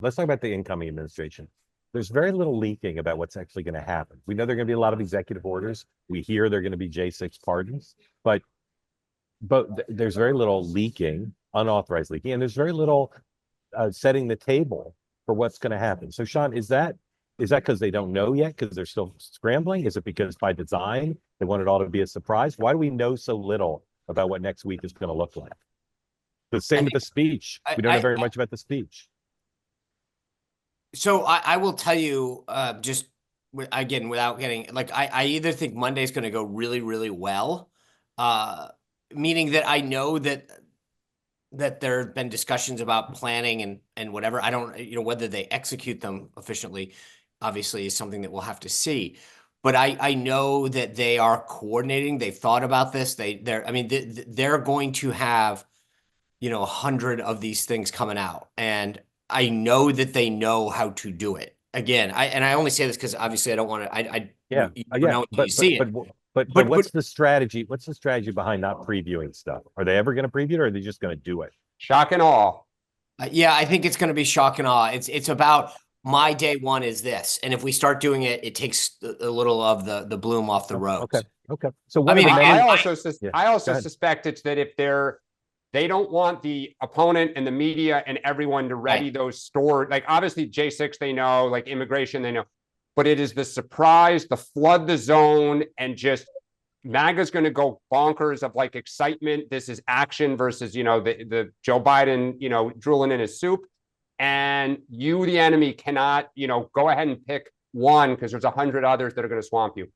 Let's talk about the incoming administration. There's very little leaking about what's actually going to happen. We know there are going to be a lot of executive orders. We hear there are going to be J6 pardons, but there's very little leaking, unauthorized leaking, and there's very little setting the table for what's going to happen. So, Sean, is that because they don't know yet because they're still scrambling? Is it because by design they want it all to be a surprise? Why do we know so little about what next week is going to look like? The same with the speech. We don't know very much about the speech. So I will tell you, just again, without getting like, I either think Monday's going to go really, really well, meaning that I know that there have been discussions about planning and whatever. I don't, whether they execute them efficiently, obviously is something that we'll have to see. But I know that they are coordinating. They've thought about this. They're going to have, 100 of these things coming out, and I know that they know how to do it. Again, I only say this because obviously I don't want to. Yeah, know until you see it. But what's the strategy? What's the strategy behind not previewing stuff? Are they ever going to preview it, or are they just going to do it? Shock and awe. Yeah, I think it's going to be shock and awe. It's about my day one is this, and if we start doing it, it takes a little of the bloom off the rose. Okay. So I also suspect it's that if they don't want the opponent and the media and everyone to ready those stored, like obviously J6 they know, like immigration they know, but it is the surprise, the flood the zone, and just MAGA's going to go bonkers of like excitement. This is action versus, the Joe Biden, drooling in his soup. And you, the enemy, cannot, go ahead and pick one because there's 100 others that are going to swamp you.